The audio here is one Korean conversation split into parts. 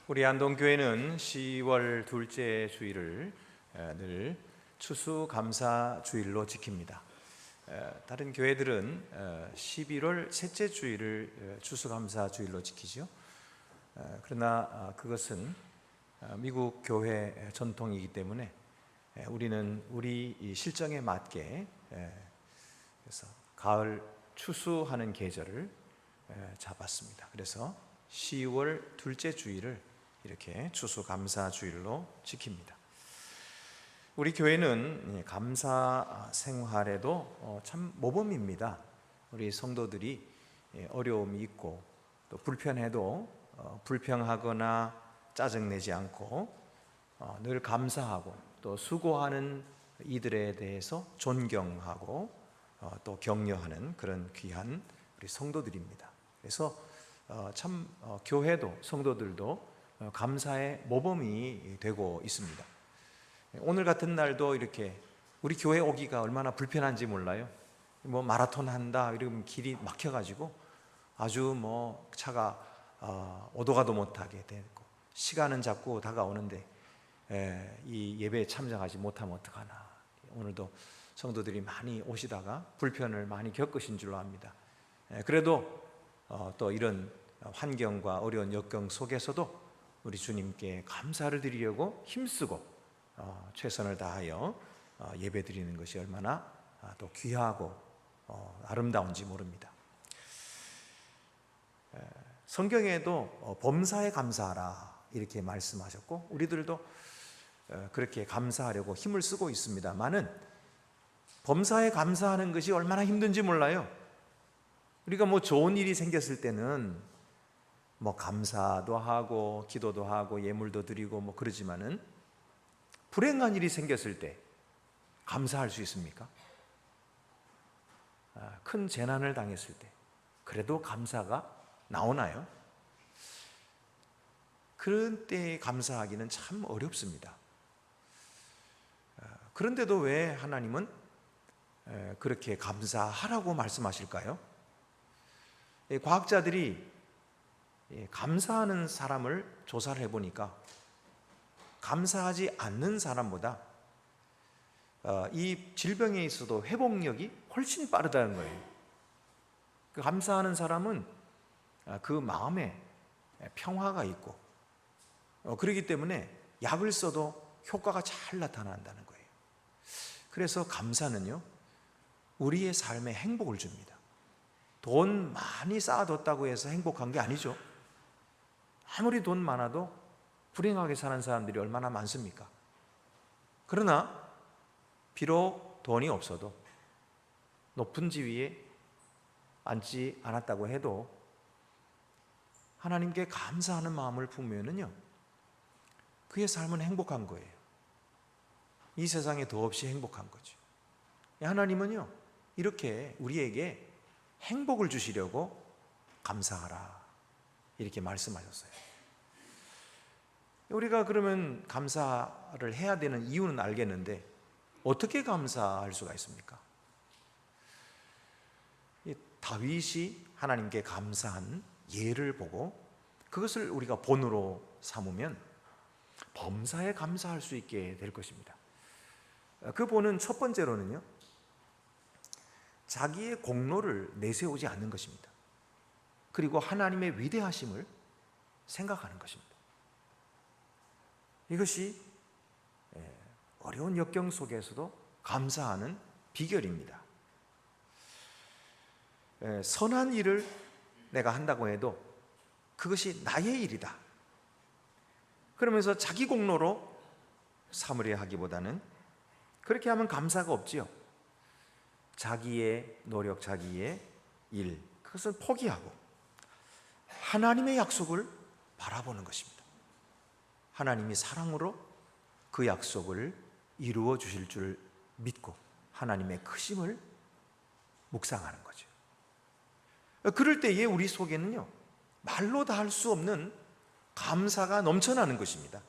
우리 안동교회는 10월 둘째 주일을 늘 추수감사주일로 지킵니다. 다른 교회들은 11월 셋째 주일을 추수감사주일로 지키죠. 그러나 그것은 미국 교회 전통이기 때문에 우리는 우리 실정에 맞게 그래서 가을 추수하는 계절을 잡았습니다. 그래서 10월 둘째 주일을 이렇게 추수감사주일로 지킵니다. 우리 교회는 감사 생활에도 참 모범입니다. 우리 성도들이 어려움이 있고 또 불편해도 불평하거나 짜증내지 않고 늘 감사하고 또 수고하는 이들에 대해서 존경하고 또 격려하는 그런 귀한 우리 성도들입니다. 그래서 참 교회도 성도들도 감사의 모범이 되고 있습니다. 오늘 같은 날도 이렇게 우리 교회 오기가 얼마나 불편한지 몰라요. 마라톤 한다 이러면 길이 막혀가지고 아주 차가 오도 가도 못하게 되고 시간은 자꾸 다가오는데 이 예배에 참석하지 못하면 어떡하나. 오늘도 성도들이 많이 오시다가 불편을 많이 겪으신 줄로 압니다. 그래도 또 이런 환경과 어려운 역경 속에서도 우리 주님께 감사를 드리려고 힘쓰고 최선을 다하여 예배드리는 것이 얼마나 또 귀하고 아름다운지 모릅니다. 성경에도 범사에 감사하라 이렇게 말씀하셨고 우리들도 그렇게 감사하려고 힘을 쓰고 있습니다만은 범사에 감사하는 것이 얼마나 힘든지 몰라요. 우리가 좋은 일이 생겼을 때는 감사도 하고 기도도 하고 예물도 드리고 그러지만은 불행한 일이 생겼을 때 감사할 수 있습니까? 큰 재난을 당했을 때 그래도 감사가 나오나요? 그런 때에 감사하기는 참 어렵습니다. 그런데도 왜 하나님은 그렇게 감사하라고 말씀하실까요? 과학자들이 감사하는 사람을 조사를 해보니까 감사하지 않는 사람보다 이 질병에 있어도 회복력이 훨씬 빠르다는 거예요. 감사하는 사람은 그 마음에 평화가 있고 그렇기 때문에 약을 써도 효과가 잘 나타난다는 거예요. 그래서 감사는요 우리의 삶에 행복을 줍니다. 돈 많이 쌓아뒀다고 해서 행복한 게 아니죠. 아무리 돈 많아도 불행하게 사는 사람들이 얼마나 많습니까? 그러나 비록 돈이 없어도 높은 지위에 앉지 않았다고 해도 하나님께 감사하는 마음을 품으면요 그의 삶은 행복한 거예요. 이 세상에 더없이 행복한 거죠. 하나님은요 이렇게 우리에게 행복을 주시려고 감사하라 이렇게 말씀하셨어요. 우리가 그러면 감사를 해야 되는 이유는 알겠는데 어떻게 감사할 수가 있습니까? 다윗이 하나님께 감사한 예를 보고 그것을 우리가 본으로 삼으면 범사에 감사할 수 있게 될 것입니다. 그 본은 첫 번째로는요 자기의 공로를 내세우지 않는 것입니다. 그리고 하나님의 위대하심을 생각하는 것입니다. 이것이 어려운 역경 속에서도 감사하는 비결입니다. 선한 일을 내가 한다고 해도 그것이 나의 일이다 그러면서 자기 공로로 삼으려 하기보다는 그렇게 하면 감사가 없지요. 자기의 노력, 자기의 일 그것을 포기하고 하나님의 약속을 바라보는 것입니다. 하나님이 사랑으로 그 약속을 이루어 주실 줄 믿고 하나님의 크심을 묵상하는 거죠. 그럴 때에 우리 속에는요 말로 다 할 수 없는 감사가 넘쳐나는 것입니다.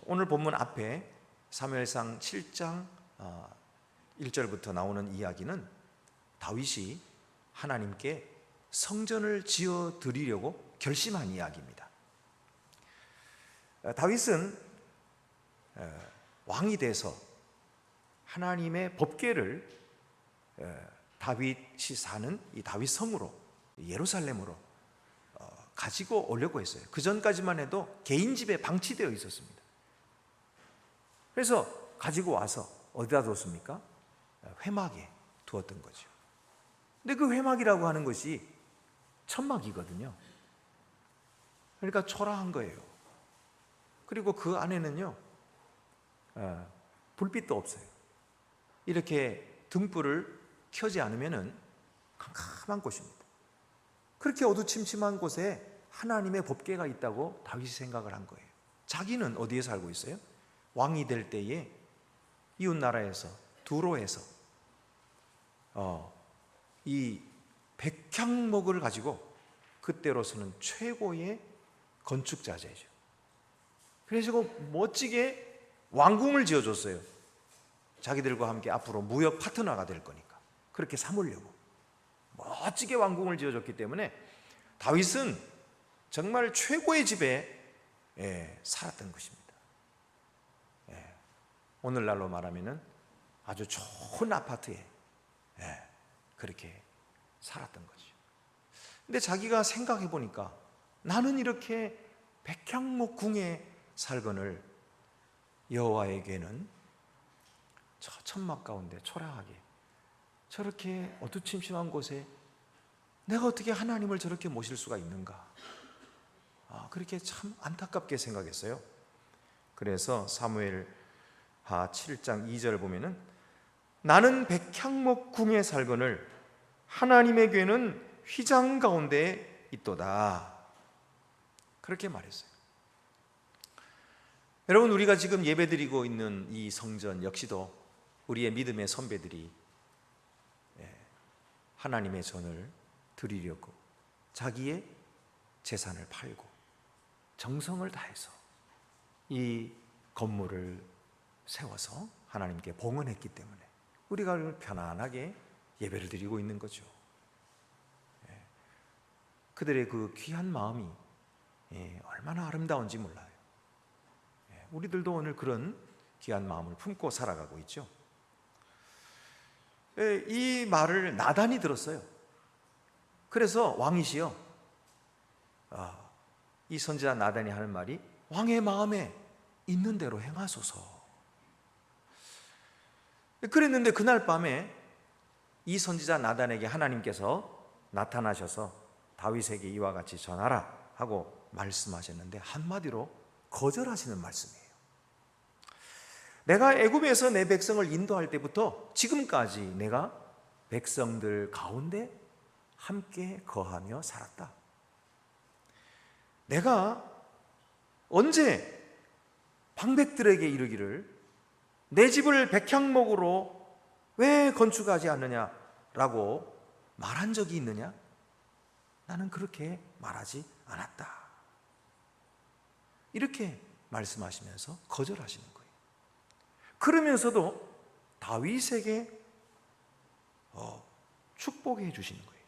오늘 본문 앞에 사무엘상 7장 1절부터 나오는 이야기는 다윗이 하나님께 성전을 지어 드리려고 결심한 이야기입니다. 다윗은 왕이 돼서 하나님의 법궤를 다윗이 사는 이 다윗 성으로, 예루살렘으로 가지고 오려고 했어요. 그 전까지만 해도 개인 집에 방치되어 있었습니다. 그래서 가지고 와서 어디다 뒀습니까? 회막에 두었던 거죠. 근데 그 회막이라고 하는 것이 천막이거든요. 그러니까 초라한 거예요. 그리고 그 안에는요, 불빛도 없어요. 이렇게 등불을 켜지 않으면은 캄캄한 곳입니다. 그렇게 어두침침한 곳에 하나님의 법궤가 있다고 다윗이 생각을 한 거예요. 자기는 어디에 살고 있어요? 왕이 될 때에 이웃 나라에서 두로에서 이 백향목을 가지고 그때로서는 최고의 건축자재죠. 그래서 멋지게 왕궁을 지어줬어요. 자기들과 함께 앞으로 무역 파트너가 될 거니까 그렇게 삼으려고 멋지게 왕궁을 지어줬기 때문에 다윗은 정말 최고의 집에 살았던 것입니다. 오늘날로 말하면 아주 좋은 아파트에 그렇게 살았던 거죠. 근데 자기가 생각해 보니까 나는 이렇게 백향목 궁에 살거늘 여호와에게는 저 천막 가운데 초라하게 저렇게 어두침침한 곳에 내가 어떻게 하나님을 저렇게 모실 수가 있는가? 그렇게 참 안타깝게 생각했어요. 그래서 사무엘하 7장 2절을 보면은 나는 백향목 궁에 살거늘 하나님의 궤는 휘장 가운데 있도다. 그렇게 말했어요. 여러분, 우리가 지금 예배드리고 있는 이 성전 역시도 우리의 믿음의 선배들이 하나님의 전을 드리려고 자기의 재산을 팔고 정성을 다해서 이 건물을 세워서 하나님께 봉헌했기 때문에 우리가 편안하게 예배를 드리고 있는 거죠. 그들의 그 귀한 마음이 얼마나 아름다운지 몰라요. 우리들도 오늘 그런 귀한 마음을 품고 살아가고 있죠. 이 말을 나단이 들었어요. 그래서 왕이시여, 이 선지자 나단이 하는 말이 왕의 마음에 있는 대로 행하소서. 그랬는데 그날 밤에 이 선지자 나단에게 하나님께서 나타나셔서 다윗에게 이와 같이 전하라 하고 말씀하셨는데 한마디로 거절하시는 말씀이에요. 내가 애굽에서 내 백성을 인도할 때부터 지금까지 내가 백성들 가운데 함께 거하며 살았다. 내가 언제 방백들에게 이르기를 내 집을 백향목으로 왜 건축하지 않느냐라고 말한 적이 있느냐? 나는 그렇게 말하지 않았다. 이렇게 말씀하시면서 거절하시는 거예요. 그러면서도 다윗에게 축복해 주시는 거예요.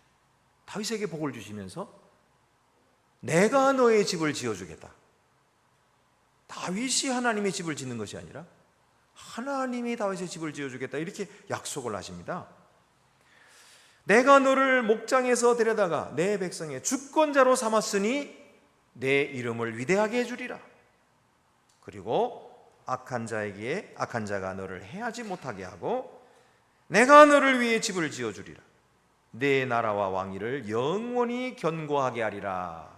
다윗에게 복을 주시면서 내가 너의 집을 지어주겠다. 다윗이 하나님의 집을 짓는 것이 아니라 하나님이 다윗의 집을 지어주겠다, 이렇게 약속을 하십니다. 내가 너를 목장에서 데려다가 내 백성의 주권자로 삼았으니 내 이름을 위대하게 해주리라. 그리고 악한 자가 너를 해하지 못하게 하고 내가 너를 위해 집을 지어주리라. 내 나라와 왕위를 영원히 견고하게 하리라.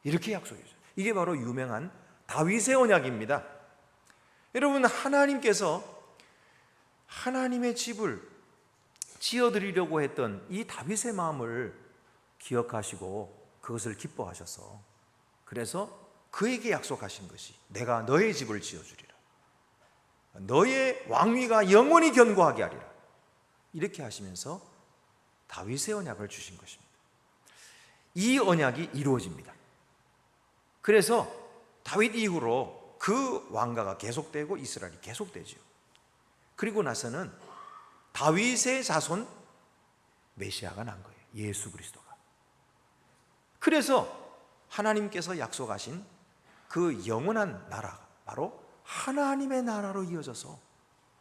이렇게 약속해줘요. 이게 바로 유명한 다윗의 언약입니다. 여러분, 하나님께서 하나님의 집을 지어드리려고 했던 이 다윗의 마음을 기억하시고 그것을 기뻐하셔서 그래서 그에게 약속하신 것이 내가 너의 집을 지어주리라. 너의 왕위가 영원히 견고하게 하리라. 이렇게 하시면서 다윗의 언약을 주신 것입니다. 이 언약이 이루어집니다. 그래서 다윗 이후로 그 왕가가 계속되고 이스라엘이 계속되죠. 그리고 나서는 다윗의 자손 메시아가 난 거예요. 예수 그리스도가. 그래서 하나님께서 약속하신 그 영원한 나라, 바로 하나님의 나라로 이어져서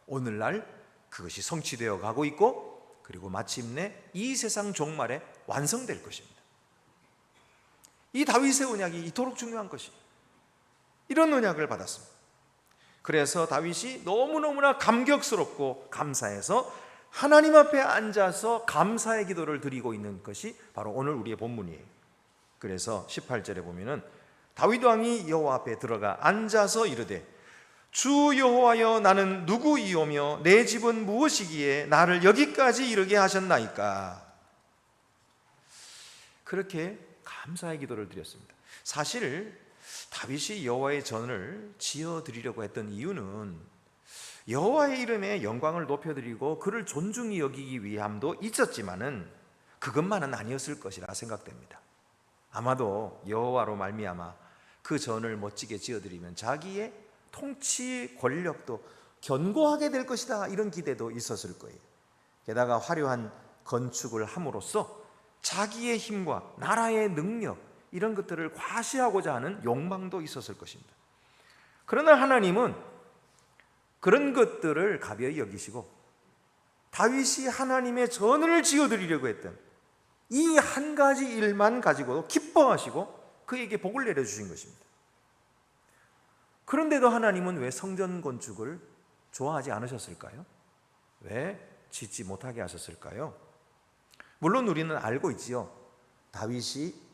오늘날 그것이 성취되어 가고 있고, 그리고 마침내 이 세상 종말에 완성될 것입니다. 이 다윗의 언약이 이토록 중요한 것이, 이런 언약을 받았습니다. 그래서 다윗이 너무너무나 감격스럽고 감사해서 하나님 앞에 앉아서 감사의 기도를 드리고 있는 것이 바로 오늘 우리의 본문이에요. 그래서 18절에 보면은 다윗 왕이 여호와 앞에 들어가 앉아서 이르되 주 여호와여, 나는 누구이오며 내 집은 무엇이기에 나를 여기까지 이르게 하셨나이까. 그렇게 감사의 기도를 드렸습니다. 사실 다윗이 여호와의 전을 지어드리려고 했던 이유는 여호와의 이름에 영광을 높여드리고 그를 존중히 여기기 위함도 있었지만은 그것만은 아니었을 것이라 생각됩니다. 아마도 여호와로 말미암아 그 전을 멋지게 지어드리면 자기의 통치 권력도 견고하게 될 것이다, 이런 기대도 있었을 거예요. 게다가 화려한 건축을 함으로써 자기의 힘과 나라의 능력, 이런 것들을 과시하고자 하는 욕망도 있었을 것입니다. 그러나 하나님은 그런 것들을 가벼이 여기시고 다윗이 하나님의 전을 지어드리려고 했던 이 한 가지 일만 가지고도 기뻐하시고 그에게 복을 내려주신 것입니다. 그런데도 하나님은 왜 성전 건축을 좋아하지 않으셨을까요? 왜 짓지 못하게 하셨을까요? 물론 우리는 알고 있지요. 다윗이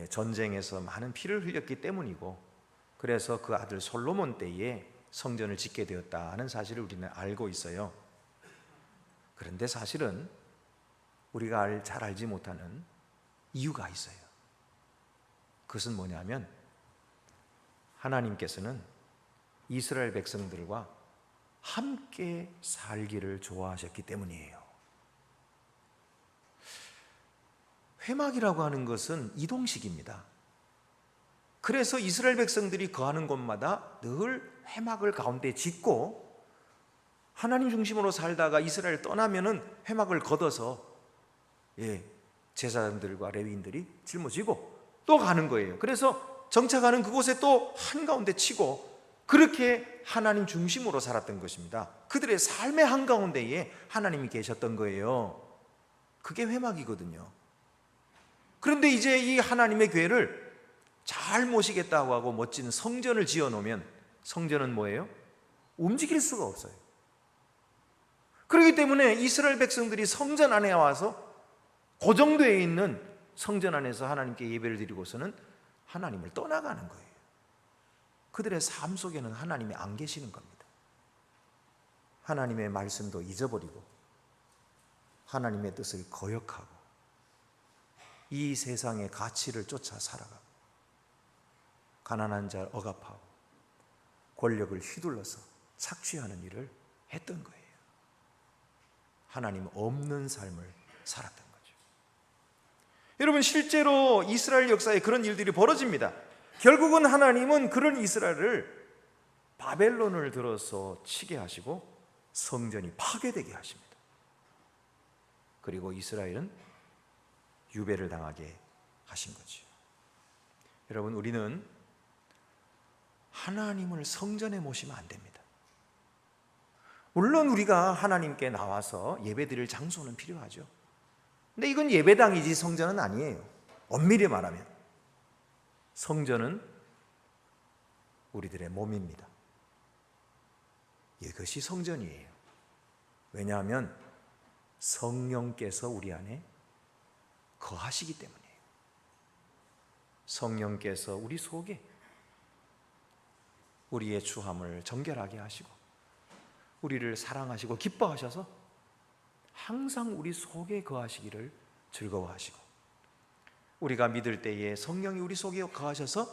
전쟁에서 많은 피를 흘렸기 때문이고, 그래서 그 아들 솔로몬 때에 성전을 짓게 되었다 하는 사실을 우리는 알고 있어요. 그런데 사실은 우리가 잘 알지 못하는 이유가 있어요. 그것은 뭐냐면 하나님께서는 이스라엘 백성들과 함께 살기를 좋아하셨기 때문이에요. 회막이라고 하는 것은 이동식입니다. 그래서 이스라엘 백성들이 거하는 곳마다 늘 회막을 가운데 짓고, 하나님 중심으로 살다가 이스라엘 떠나면은 회막을 걷어서 제사장들과 레위인들이 짊어지고 또 가는 거예요. 그래서 정착하는 그곳에 또 한가운데 치고, 그렇게 하나님 중심으로 살았던 것입니다. 그들의 삶의 한가운데에 하나님이 계셨던 거예요. 그게 회막이거든요. 그런데 이제 이 하나님의 교회를 잘 모시겠다고 하고 멋진 성전을 지어 놓으면 성전은 뭐예요? 움직일 수가 없어요. 그렇기 때문에 이스라엘 백성들이 성전 안에 와서 고정되어 있는 성전 안에서 하나님께 예배를 드리고서는 하나님을 떠나가는 거예요. 그들의 삶 속에는 하나님이 안 계시는 겁니다. 하나님의 말씀도 잊어버리고 하나님의 뜻을 거역하고 이 세상의 가치를 쫓아 살아가고 가난한 자를 억압하고 권력을 휘둘러서 착취하는 일을 했던 거예요. 하나님 없는 삶을 살았던 거죠. 여러분, 실제로 이스라엘 역사에 그런 일들이 벌어집니다. 결국은 하나님은 그런 이스라엘을 바벨론을 들어서 치게 하시고 성전이 파괴되게 하십니다. 그리고 이스라엘은 유배를 당하게 하신 거죠. 여러분, 우리는 하나님을 성전에 모시면 안 됩니다. 물론 우리가 하나님께 나와서 예배드릴 장소는 필요하죠. 근데 이건 예배당이지 성전은 아니에요. 엄밀히 말하면 성전은 우리들의 몸입니다. 이것이 성전이에요. 왜냐하면 성령께서 우리 안에 거하시기 때문이에요. 성령께서 우리 속에 우리의 추함을 정결하게 하시고 우리를 사랑하시고 기뻐하셔서 항상 우리 속에 거하시기를 즐거워하시고, 우리가 믿을 때에 성령이 우리 속에 거하셔서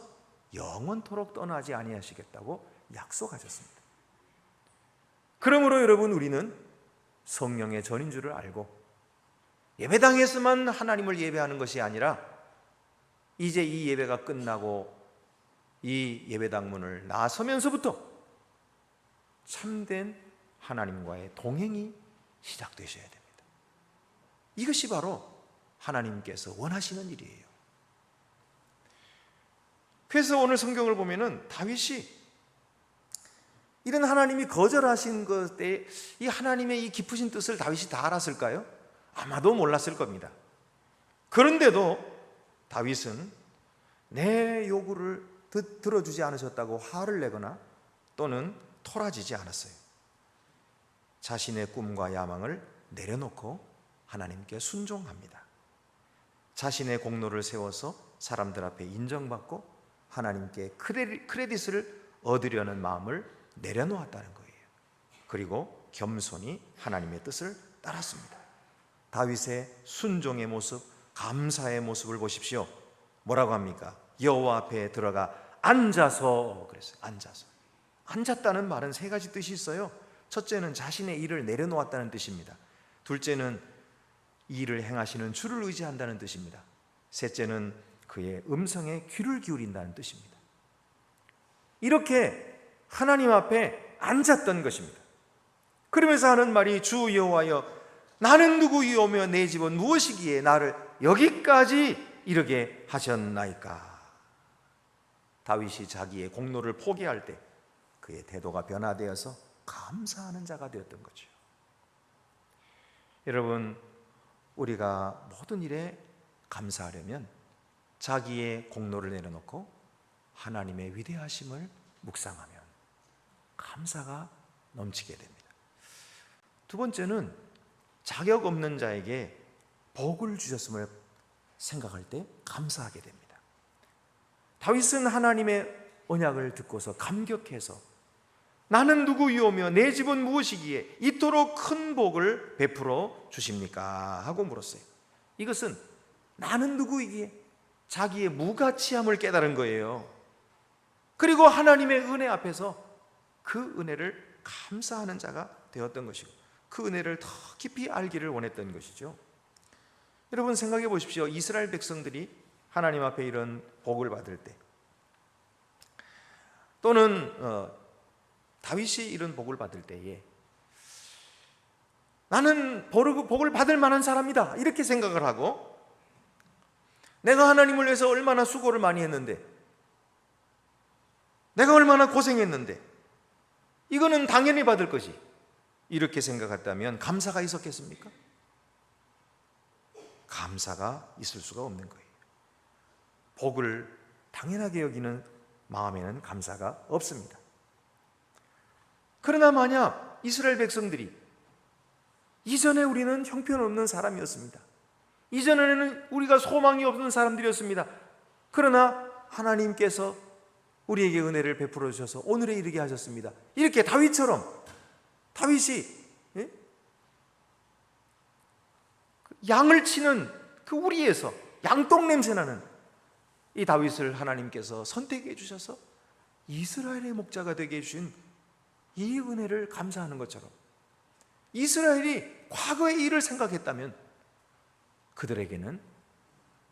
영원토록 떠나지 아니하시겠다고 약속하셨습니다. 그러므로 여러분, 우리는 성령의 전인 줄을 알고 예배당에서만 하나님을 예배하는 것이 아니라 이제 이 예배가 끝나고 이 예배당 문을 나서면서부터 참된 하나님과의 동행이 시작되셔야 됩니다. 이것이 바로 하나님께서 원하시는 일이에요. 그래서 오늘 성경을 보면은 다윗이 이런 하나님이 거절하신 것에 이 하나님의 이 깊으신 뜻을 다윗이 다 알았을까요? 아마도 몰랐을 겁니다. 그런데도 다윗은 내 요구를 들어주지 않으셨다고 화를 내거나 또는 토라지지 않았어요. 자신의 꿈과 야망을 내려놓고 하나님께 순종합니다. 자신의 공로를 세워서 사람들 앞에 인정받고 하나님께 크레딧을 얻으려는 마음을 내려놓았다는 거예요. 그리고 겸손히 하나님의 뜻을 따랐습니다. 다윗의 순종의 모습, 감사의 모습을 보십시오. 뭐라고 합니까? 여호와 앞에 들어가 앉아서 그랬어요. 앉았다는 말은 세 가지 뜻이 있어요. 첫째는 자신의 일을 내려놓았다는 뜻입니다. 둘째는 일을 행하시는 주를 의지한다는 뜻입니다. 셋째는 그의 음성에 귀를 기울인다는 뜻입니다. 이렇게 하나님 앞에 앉았던 것입니다. 그러면서 하는 말이 주 여호와여 나는 누구이오며 내 집은 무엇이기에 나를 여기까지 이르게 하셨나이까. 다윗이 자기의 공로를 포기할 때 그의 태도가 변화되어서 감사하는 자가 되었던 거죠. 여러분, 우리가 모든 일에 감사하려면 자기의 공로를 내려놓고 하나님의 위대하심을 묵상하면 감사가 넘치게 됩니다. 두 번째는 자격 없는 자에게 복을 주셨음을 생각할 때 감사하게 됩니다. 다윗은 하나님의 언약을 듣고서 감격해서 나는 누구이오며 내 집은 무엇이기에 이토록 큰 복을 베풀어 주십니까? 하고 물었어요. 이것은 나는 누구이기에 자기의 무가치함을 깨달은 거예요. 그리고 하나님의 은혜 앞에서 그 은혜를 감사하는 자가 되었던 것이고 그 은혜를 더 깊이 알기를 원했던 것이죠. 여러분 생각해 보십시오. 이스라엘 백성들이 하나님 앞에 이런 복을 받을 때 또는 다윗이 이런 복을 받을 때에 나는 복을 받을 만한 사람이다 이렇게 생각을 하고 내가 하나님을 위해서 얼마나 수고를 많이 했는데 내가 얼마나 고생했는데 이거는 당연히 받을 것이 이렇게 생각했다면 감사가 있었겠습니까? 감사가 있을 수가 없는 거예요. 복을 당연하게 여기는 마음에는 감사가 없습니다. 그러나 만약 이스라엘 백성들이 이전에 우리는 형편없는 사람이었습니다. 이전에는 우리가 소망이 없는 사람들이었습니다. 그러나 하나님께서 우리에게 은혜를 베풀어 주셔서 오늘에 이르게 하셨습니다. 이렇게 다윗처럼 다윗이 양을 치는 그 우리에서 양똥 냄새나는 이 다윗을 하나님께서 선택해 주셔서 이스라엘의 목자가 되게 해주신 이 은혜를 감사하는 것처럼 이스라엘이 과거의 일을 생각했다면 그들에게는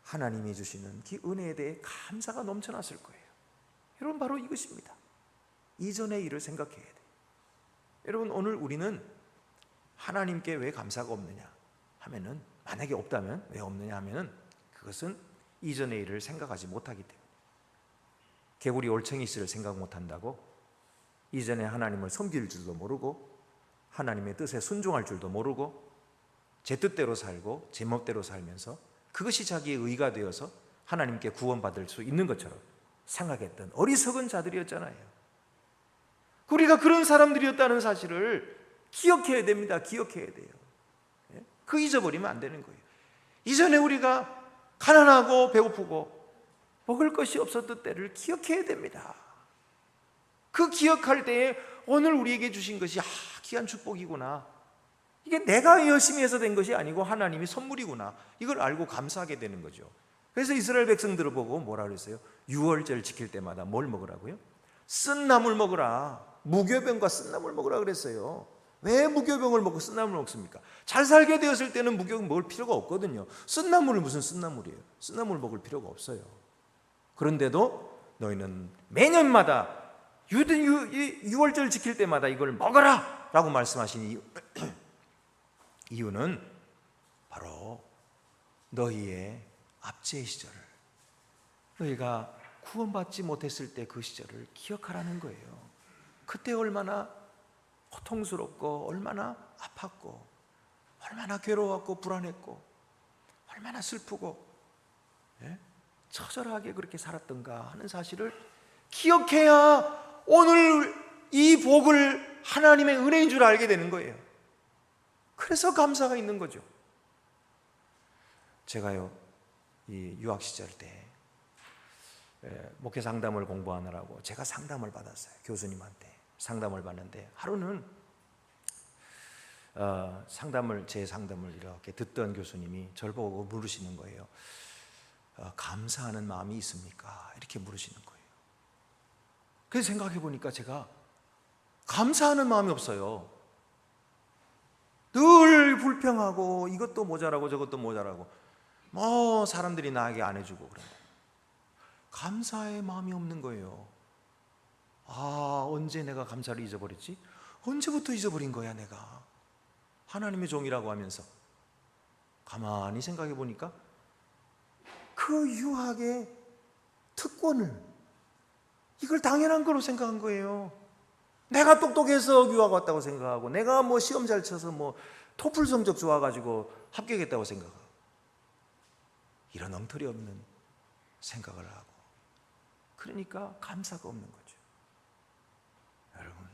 하나님이 주시는 그 은혜에 대해 감사가 넘쳐났을 거예요. 여러분 바로 이것입니다. 이전의 일을 생각해야 돼요. 여러분 오늘 우리는 하나님께 왜 감사가 없느냐 하면은 만약에 없다면 왜 없느냐 하면은 그것은 이전의 일을 생각하지 못하기 때문에 개구리 올챙이 씨를 생각 못한다고 이전에 하나님을 섬길 줄도 모르고 하나님의 뜻에 순종할 줄도 모르고 제 뜻대로 살고 제 멋대로 살면서 그것이 자기의 의가 되어서 하나님께 구원받을 수 있는 것처럼 생각했던 어리석은 자들이었잖아요. 우리가 그런 사람들이었다는 사실을 기억해야 됩니다. 기억해야 돼요. 그 잊어버리면 안 되는 거예요. 이전에 우리가 가난하고 배고프고 먹을 것이 없었던 때를 기억해야 됩니다. 그 기억할 때에 오늘 우리에게 주신 것이 귀한 축복이구나. 이게 내가 열심히 해서 된 것이 아니고 하나님이 선물이구나. 이걸 알고 감사하게 되는 거죠. 그래서 이스라엘 백성들을 보고 뭐라 그랬어요? 유월절 지킬 때마다 뭘 먹으라고요? 쓴 나물 먹으라. 무교병과 쓴 나물 먹으라 그랬어요. 왜 무교병을 먹고 쓴 나물을 먹습니까? 잘 살게 되었을 때는 무교병 먹을 필요가 없거든요. 쓴 나물은 무슨 쓴 나물이에요? 쓴 나물 먹을 필요가 없어요. 그런데도 너희는 매년마다 유월절 지킬 때마다 이걸 먹어라 라고 말씀하신 이유는 바로 너희의 압제 시절을 너희가 구원받지 못했을 때 그 시절을 기억하라는 거예요. 그때 얼마나 고통스럽고 얼마나 아팠고 얼마나 괴로웠고 불안했고 얼마나 슬프고 처절하게 그렇게 살았던가 하는 사실을 기억해야 오늘 이 복을 하나님의 은혜인 줄 알게 되는 거예요. 그래서 감사가 있는 거죠. 제가요, 이 유학 시절 때 목회 상담을 공부하느라고 제가 상담을 받았어요. 교수님한테 상담을 받는데 하루는 제 상담을 이렇게 듣던 교수님이 저를 보고 물으시는 거예요. 감사하는 마음이 있습니까? 이렇게 물으시는 거예요. 그래서 생각해 보니까 제가 감사하는 마음이 없어요. 늘 불평하고 이것도 모자라고 저것도 모자라고 뭐 사람들이 나에게 안 해주고 그런다. 감사의 마음이 없는 거예요. 언제 내가 감사를 잊어버렸지? 언제부터 잊어버린 거야 내가? 하나님의 종이라고 하면서 가만히 생각해 보니까 그 유학의 특권을 이걸 당연한 거로 생각한 거예요. 내가 똑똑해서 유학 왔다고 생각하고 내가 뭐 시험 잘 쳐서 뭐 토플 성적 좋아가지고 합격했다고 생각하고 이런 엉터리 없는 생각을 하고 그러니까 감사가 없는 거죠. 여러분,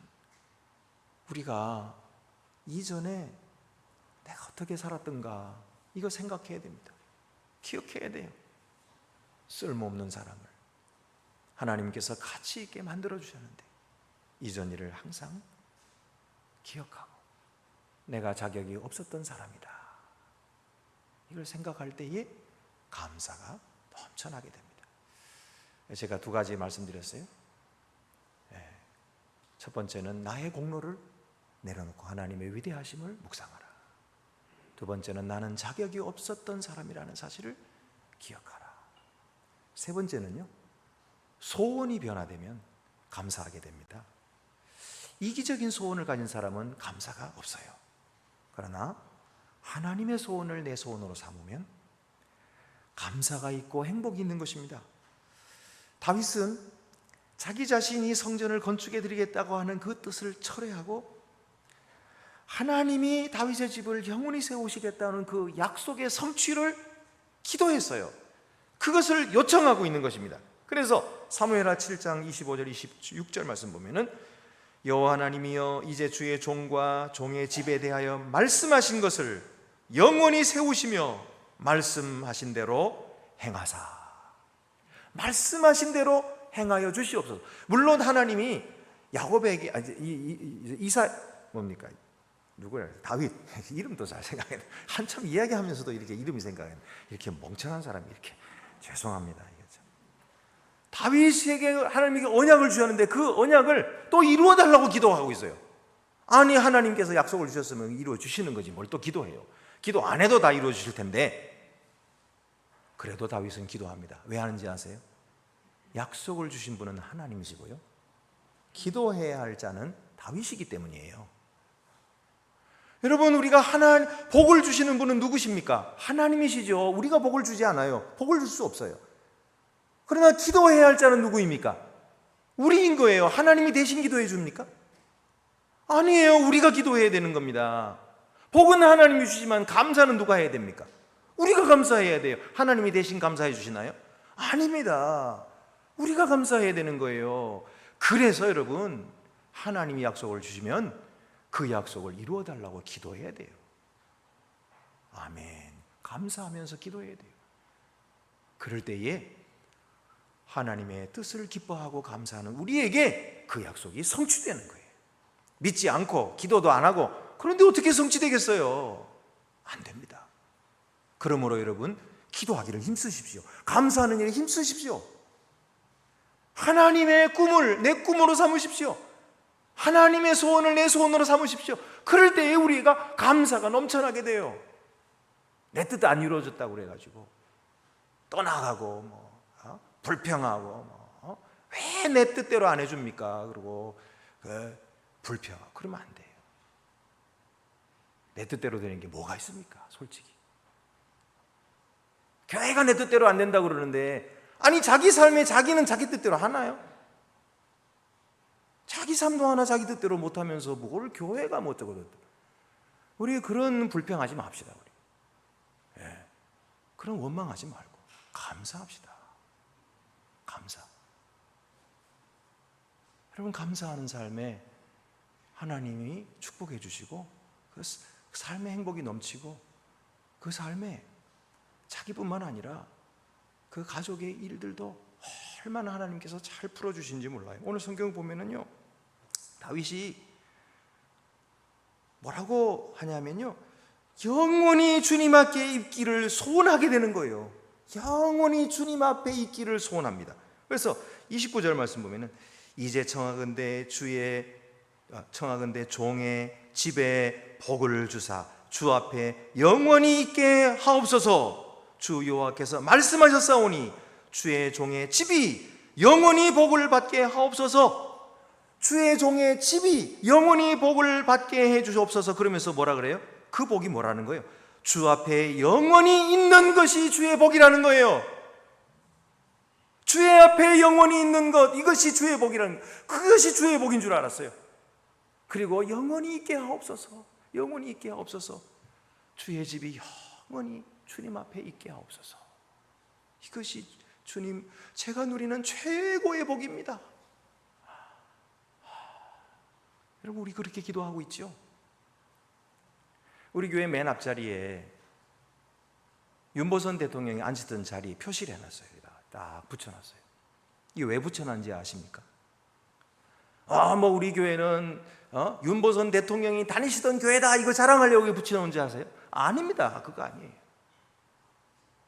우리가 이전에 내가 어떻게 살았던가 이거 생각해야 됩니다. 기억해야 돼요. 쓸모없는 사람을 하나님께서 가치 있게 만들어 주셨는데 이전 일을 항상 기억하고 내가 자격이 없었던 사람이다, 이걸 생각할 때에 감사가 넘쳐나게 됩니다. 제가 두 가지 말씀드렸어요. 첫 번째는 나의 공로를 내려놓고 하나님의 위대하심을 묵상하라. 두 번째는 나는 자격이 없었던 사람이라는 사실을 기억하라. 세 번째는요, 소원이 변화되면 감사하게 됩니다. 이기적인 소원을 가진 사람은 감사가 없어요. 그러나 하나님의 소원을 내 소원으로 삼으면 감사가 있고 행복이 있는 것입니다. 다윗은 자기 자신이 성전을 건축해 드리겠다고 하는 그 뜻을 철회하고 하나님이 다윗의 집을 영원히 세우시겠다는 그 약속의 성취를 기도했어요. 그것을 요청하고 있는 것입니다. 그래서 사무엘하 7장 25절 26절 말씀 보면은 여호와 하나님이여 이제 주의 종과 종의 집에 대하여 말씀하신 것을 영원히 세우시며 말씀하신 대로 행하사. 말씀하신 대로 행하여 주시옵소서. 물론 하나님이 야곱에게 이사 뭡니까? 누구야? 다윗. 이름도 잘 생각해. 한참 이야기하면서도 이렇게 이름이 생각해. 이렇게 멍청한 사람이 이렇게 죄송합니다. 다윗에게 하나님께 언약을 주셨는데 그 언약을 또 이루어 달라고 기도하고 있어요. 아니 하나님께서 약속을 주셨으면 이루어 주시는 거지 뭘 또 기도해요. 기도 안 해도 다 이루어 주실 텐데 그래도 다윗은 기도합니다. 왜 하는지 아세요? 약속을 주신 분은 하나님이시고요, 기도해야 할 자는 다윗이기 때문이에요. 여러분, 우리가 복을 주시는 분은 누구십니까? 하나님이시죠. 우리가 복을 주지 않아요. 복을 줄 수 없어요. 그러나 기도해야 할 자는 누구입니까? 우리인 거예요. 하나님이 대신 기도해 줍니까? 아니에요. 우리가 기도해야 되는 겁니다. 복은 하나님이 주시지만 감사는 누가 해야 됩니까? 우리가 감사해야 돼요. 하나님이 대신 감사해 주시나요? 아닙니다. 우리가 감사해야 되는 거예요. 그래서 여러분, 하나님이 약속을 주시면 그 약속을 이루어 달라고 기도해야 돼요. 아멘. 감사하면서 기도해야 돼요. 그럴 때에 하나님의 뜻을 기뻐하고 감사하는 우리에게 그 약속이 성취되는 거예요. 믿지 않고 기도도 안 하고 그런데 어떻게 성취되겠어요? 안 됩니다. 그러므로 여러분, 기도하기를 힘쓰십시오. 감사하는 일에 힘쓰십시오. 하나님의 꿈을 내 꿈으로 삼으십시오. 하나님의 소원을 내 소원으로 삼으십시오. 그럴 때에 우리가 감사가 넘쳐나게 돼요. 내 뜻 안 이루어졌다고 그래가지고 떠나가고 불평하고 왜 내 뜻대로 안 해줍니까? 그리고 불평, 그러면 안 돼요. 내 뜻대로 되는 게 뭐가 있습니까? 솔직히 교회가 내 뜻대로 안 된다고 그러는데 아니 자기 삶에 자기는 자기 뜻대로 하나요? 자기 삶도 하나 자기 뜻대로 못하면서 뭘 교회가 못하거든. 우리 그런 불평하지 맙시다. 우리. 그런 원망하지 말고 감사합시다. 감사. 여러분, 감사하는 삶에 하나님이 축복해 주시고 그 삶의 행복이 넘치고 그 삶에 자기뿐만 아니라 그 가족의 일들도 얼마나 하나님께서 잘 풀어주신지 몰라요. 오늘 성경 보면은요, 다윗이 뭐라고 하냐면요, 영원히 주님 앞에 있기를 소원하게 되는 거예요. 영원히 주님 앞에 있기를 소원합니다. 그래서 29절 말씀 보면은 이제 청하건대 종의 집에 복을 주사 주 앞에 영원히 있게 하옵소서. 주 여호와께서 말씀하셨사오니 주의 종의 집이 영원히 복을 받게 하옵소서. 주의 종의 집이 영원히 복을 받게 해 주옵소서. 그러면서 뭐라 그래요? 그 복이 뭐라는 거예요? 주 앞에 영원히 있는 것이 주의 복이라는 거예요. 주의 앞에 영원히 있는 것, 이것이 주의 복이라는 것, 그것이 주의 복인 줄 알았어요. 그리고 영원히 있게 하옵소서. 영원히 있게 하옵소서. 주의 집이 영원히 주님 앞에 있게 하옵소서. 이것이 주님, 제가 누리는 최고의 복입니다. 여러분, 우리 그렇게 기도하고 있죠? 우리 교회 맨 앞자리에 윤보선 대통령이 앉았던 자리 표시를 해놨어요. 딱 붙여놨어요. 이게 왜 붙여놨는지 아십니까? 우리 교회는 윤보선 대통령이 다니시던 교회다, 이거 자랑하려고 붙여놓은지 아세요? 아닙니다. 그거 아니에요.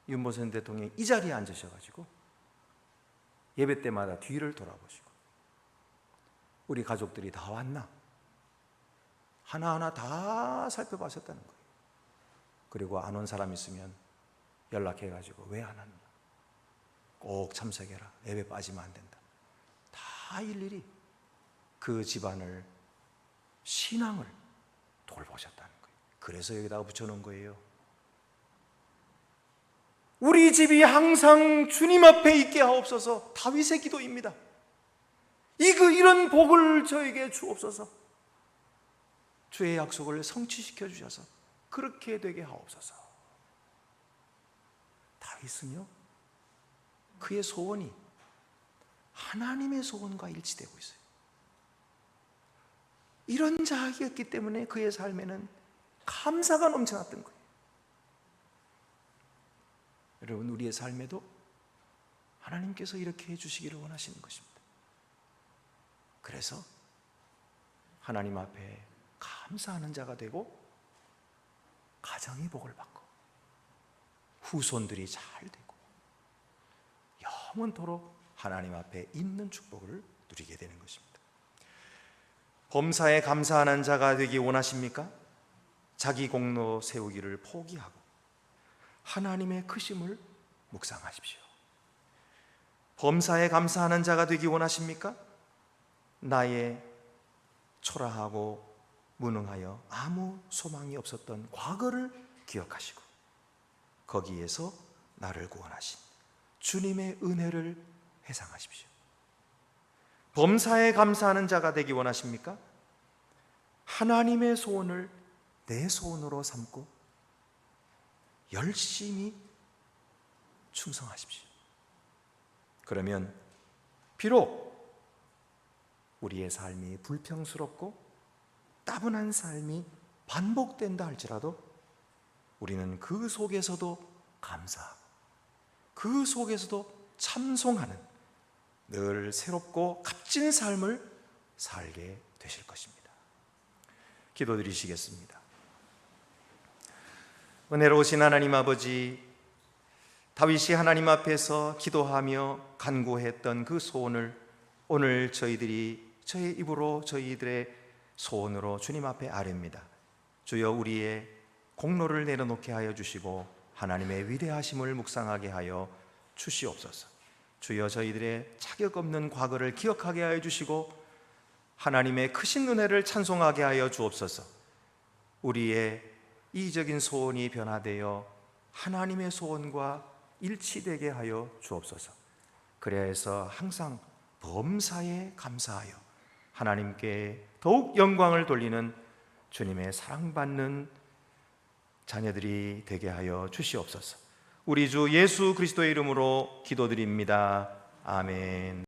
윤보선 대통령이 이 자리에 앉으셔가지고 예배 때마다 뒤를 돌아보시고 우리 가족들이 다 왔나? 하나하나 다 살펴보셨다는 거예요. 그리고 안 온 사람 있으면 연락해가지고 왜 안 왔냐? 꼭 참석해라. 예배 빠지면 안 된다. 다 일일이 그 집안을, 신앙을 돌보셨다는 거예요. 그래서 여기다가 붙여놓은 거예요. 우리 집이 항상 주님 앞에 있게 하옵소서. 다윗의 기도입니다. 이런 복을 저에게 주옵소서. 주의 약속을 성취시켜 주셔서 그렇게 되게 하옵소서. 다윗은요, 그의 소원이 하나님의 소원과 일치되고 있어요. 이런 자이었기 때문에 그의 삶에는 감사가 넘쳐났던 거예요. 여러분, 우리의 삶에도 하나님께서 이렇게 해주시기를 원하시는 것입니다. 그래서 하나님 앞에 감사하는 자가 되고 가정이 복을 받고 후손들이 잘 되고 영원토록 하나님 앞에 있는 축복을 누리게 되는 것입니다. 범사에 감사하는 자가 되기 원하십니까? 자기 공로 세우기를 포기하고 하나님의 크심을 묵상하십시오. 범사에 감사하는 자가 되기 원하십니까? 나의 초라하고 무능하여 아무 소망이 없었던 과거를 기억하시고 거기에서 나를 구원하신 주님의 은혜를 회상하십시오. 범사에 감사하는 자가 되기 원하십니까? 하나님의 소원을 내 소원으로 삼고 열심히 충성하십시오. 그러면 비록 우리의 삶이 불평스럽고 따분한 삶이 반복된다 할지라도 우리는 그 속에서도 감사하고 그 속에서도 참송하는 늘 새롭고 값진 삶을 살게 되실 것입니다. 기도드리시겠습니다. 은혜로우신 하나님 아버지, 다윗이 하나님 앞에서 기도하며 간구했던 그 소원을 오늘 저희의 입으로 저희들의 소원으로 주님 앞에 아뢰입니다. 주여, 우리의 공로를 내려놓게 하여 주시고 하나님의 위대하심을 묵상하게 하여 주시옵소서. 주여, 저희들의 자격 없는 과거를 기억하게 하여 주시고 하나님의 크신 은혜를 찬송하게 하여 주옵소서. 우리의 이적인 소원이 변화되어 하나님의 소원과 일치되게 하여 주옵소서. 그래야 해서 항상 범사에 감사하여 하나님께 더욱 영광을 돌리는 주님의 사랑받는 자녀들이 되게 하여 주시옵소서. 우리 주 예수 그리스도의 이름으로 기도드립니다. 아멘.